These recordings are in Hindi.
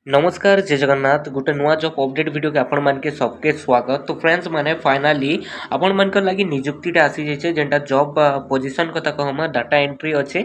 नमस्कार जय जगन्नाथ गोटे नुआ जॉब अपडेट वीडियो के आपण मान के सबके स्वागत। तो फ्रेंड्स माने फाइनली आपण मान लगी नियुक्तिटा आसी जाइए जेनटा जॉब पोजीशन कथा कहमा डाटा एंट्री अच्छे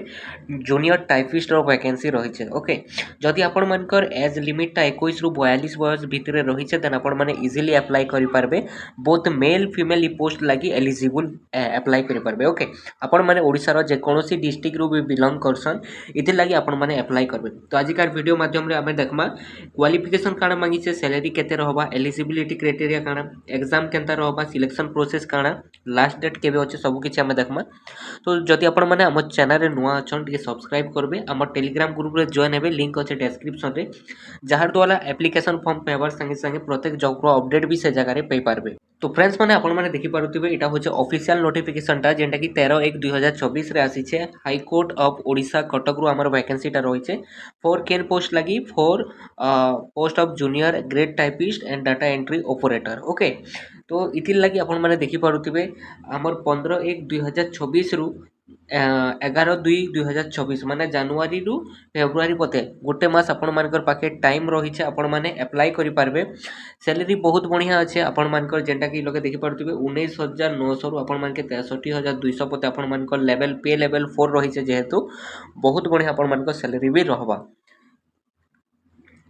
जूनियर टाइपिस्ट वैकेंसी रही है। ओके जदि आपण मान एज लिमिटा 21 रु 42 वर्ष भितर रही है देन आपण माने इजिली अप्लाई करि पारबे। बोथ मेल फीमेल पोस्ट लगी एलिजिबल अप्लाई करि पारबे। ओके आपण माने ओडिसा रो जे कोनोसी डिस्ट्रिक्ट रु भी बिलोंग करसन इति लगी आपण माने अप्लाई करबे। तो आजिकार वीडियो माध्यम रे आमे देखमा क्वालिफिकेशन काଣା मांगी सैलरी केते रहबा एलिजिबिलिटी क्राइटेरिया काଣା एग्जाम केनता रहबा सिलेक्शन प्रोसेस काଣା लास्ट डेट केबे अछि सब किछि हमें देखमा। तो जदि आपण माने हमर चैनल रे नुआ अछन टिके सब्सक्राइब करबे हमर टेलीग्राम ग्रुप रे जॉइन हेबे लिंक अछि डिस्क्रिप्शन रे जहार द्वारा एप्लीकेशन फॉर्म पेवर संगे संगे प्रत्येक जॉब रो अपडेट भी से जगह रे पे पारबे। तो फ्रेंड्स माने आपण माने देखि पारुथिबे एटा होचे ऑफिशियल नोटिफिकेशन टा जेंटा कि 13/1/2024 रे आसी छे high court of Odisha Cuttack रु हमर वैकेंसी टा रही छे फॉर केन पोस्ट लगी for post of junior grade typist and data entry operator. Okay तो इथिर लगी आपण माने देखि पारुथिबे हमर 15/1/2024 रु 11/2/2024 माने जनवरी रु फेब्रुआरी पते गोटे मास आपण मानकर पाखे टाइम रही छे आपण माने अप्लाई करि पारबे। सैलरी बहुत बढ़िया अच्छे आपण मानकर जेंटा कि लोके देखि पारुथिबे 19,900 रु आपण मानके 63,200 पते आपण मानकर लेवल पे लेवल 4 रही छे जेहेतु बहुत बढ़िया आपण मानकर सैलरी भी रहबा।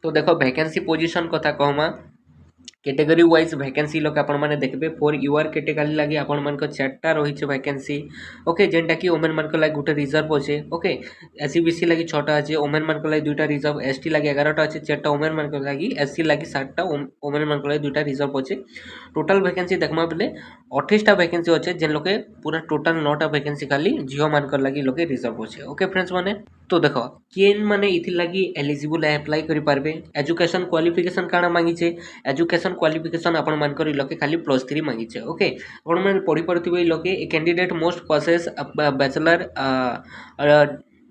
तो देखो वैकेंसी पोजीशन कथा कहमा कैटेगरी वाइज वैकेंसी लोक आपण माने देखबे फॉर यूआर कैटेगरी लगी आपण मानक चारटा रही छे वैकेंसी। ओके जेंटा कि वुमेन मानक लगी गुटे रिजर्व अछि। ओके एससीबीसी लगी 6टा अछि वुमेन मानक लगी 2टा रिजर्व एसटी लगी 11टा अछि 4टा वुमेन मानक लगी एससी लगी 7टा वुमेन मानक लगी 2टा रिजर्व अछि। टोटल वैकेंसी देखमा बेले 28टा वैकेंसी अछि जेन लोके पूरा टोटल 9टा वैकेंसी खाली जियो मानक लगी लोके रिजर्व अछि। ओके फ्रेंड्स माने तो देखो केन माने इथि लगी एलिजिबल अप्लाई करि पारबे। एजुकेशन क्वालिफिकेशन काना मांगी छे एजुकेशन क्वालिफिकेशन आपण मानकर लोके खाली +3 मांगी छे। ओके आपण माने पढी परथिबे लोके a candidate must possess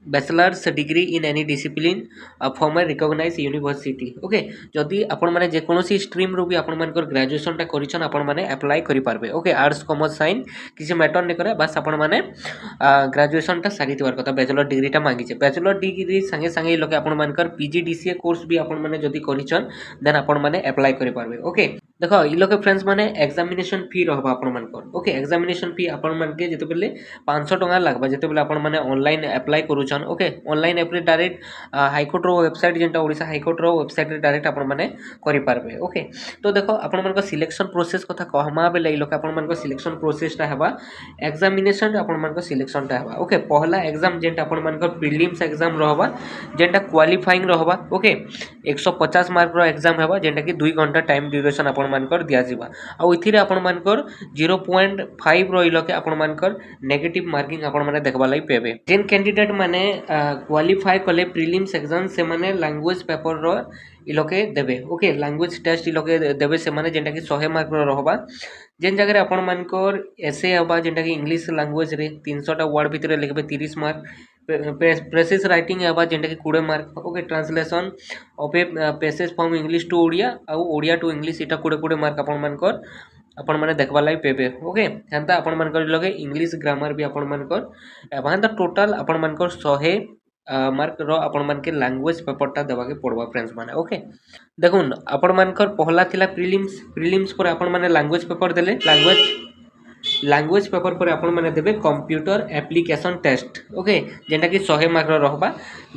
bachelor's degree in any discipline from a recognise university. Okay जदि आपण माने जे कोनोसी स्ट्रीम रो भी आपण मानकर ग्रेजुएशन टा करिछन आपण माने अप्लाई करि पारबे। ओके आर्ट्स कॉमर्स साइंस किसी मैटर नै करे बस आपण माने ग्रेजुएशन टा सारी थिवार कथा बैचलर डिग्री टा मांगी छे। बैचलर डिग्री संगे संगे लोके आपण मानकर पीजीडीसीए कोर्स भी आपण माने जदि करिछन देन आपण माने अप्लाई करि पारबे। ओके देखो इ लोके फ्रेंड्स माने एग्जामिनेशन फी रहबा आपण मानकर। ओके एग्जामिनेशन फी आपण मानके जते बेले 500 टका लागबा जते बेले आपण माने ऑनलाइन अप्लाई करूछन। Okay online apply direct high court रो वेबसाइट जेंटा ओडिसा हाईकोर्ट रो वेबसाइट रे डायरेक्ट आपण माने करि पारबे। ओके तो देखो आपण मानकर सिलेक्शन प्रोसेस कथा कहमा बेले इ लोके आपण मानकर सिलेक्शन प्रोसेस टा हेबा एग्जामिनेशन आपण मानकर सिलेक्शन टा हेबा। ओके पहला एग्जाम जेंटा आपण मानकर प्रीलिम्स एग्जाम रहबा जेंटा क्वालिफाइंग रहबा। ओके 150 मार्क रो एग्जाम हेबा जेंटा कि 2 घंटा टाइम ड्यूरेशन आपण मानकर दिया जिबा आ इथिरे आपण मानकर 0.5 रो इ लोके आपण मानकर नेगेटिव मार्किंग आपण माने देखबा लई पेबे। जेन कैंडिडेट माने क्वालिफाई कले प्रीलिम्स एग्जाम से माने लैंग्वेज पेपर रो इ लोके देबे। ओके लैंग्वेज टेस्ट इ लोके देबे से माने जेंटा कि 100 मार्क रो रहबा जेन जगह रे आपण मानकर एसे हबा जेंटा कि इंग्लिश लैंग्वेज रे 300 टा वर्ड भितरे लिखबे 30 मार्क प्रेसिस राइटिंग हबा जेंटा कि 20 mark. Okay translation of a passage from English to Odia आ ओडिया टू इंग्लिश इटा 20 मार्क आपण मानकर आपण माने देखबा लाई पेबे। ओके हेंता आपण मानकर लगे इंग्लिश ग्रामर भी आपण मानकर एबांता टोटल आपण मानकर 100 मार्क रो आपण मानके लैंग्वेज पेपर टा देबा के पड़बा फ्रेंड्स माने। ओके देखुन आपण मानकर पहला थिला प्रीलिम्स पर आपण माने लैंग्वेज पेपर देले लैंग्वेज पेपर पर आपण माने देबे कंप्यूटर एप्लीकेशन टेस्ट। ओके जेंटा कि 100 मार्क रो रहबा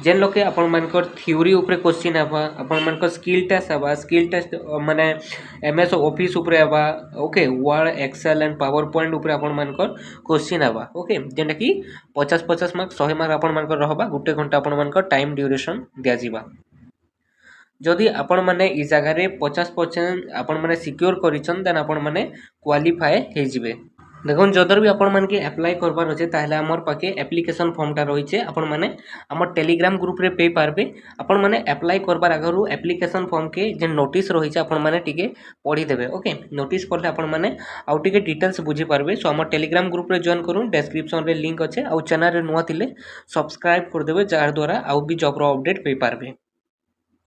जेन लोके आपण मानकर थ्योरी ऊपर क्वेश्चन हबा आपण मानकर स्किल टेस्ट माने एमएस ऑफिस ऊपर हबा। Okay Word Excel and PowerPoint ऊपर आपण मानकर क्वेश्चन हबा। ओके जेंटा कि 50 मार्क 100 मार्क आपण मानकर रहबा गुटे घंटा आपण मानकर टाइम ड्यूरेशन दिया जिबा। जदि आपण माने इ जगह रे 50% आपण माने सिक्योर करिछन देन आपण माने क्वालिफाई हे जिबे। देखो जदर भी आपण मानके अप्लाई करबार अछि ताहले हमर पाके एप्लीकेशन फॉर्म टा रही छे आपण माने हमर टेलीग्राम ग्रुप रे पे पारबे। आपण माने अप्लाई करबार आगरु एप्लीकेशन फॉर्म के जे नोटिस रही छे आपण माने टिके पढी देबे। ओके नोटिस पढले आपण माने आउ टिके डिटेल्स बुझी पारबे। सो हमर टेलीग्राम ग्रुप रे जॉइन करू डिस्क्रिप्शन रे लिंक अछि आ चैनल रे नुआ थिले सब्सक्राइब कर देबे जार द्वारा आउ भी जॉब रो अपडेट पे पारबे।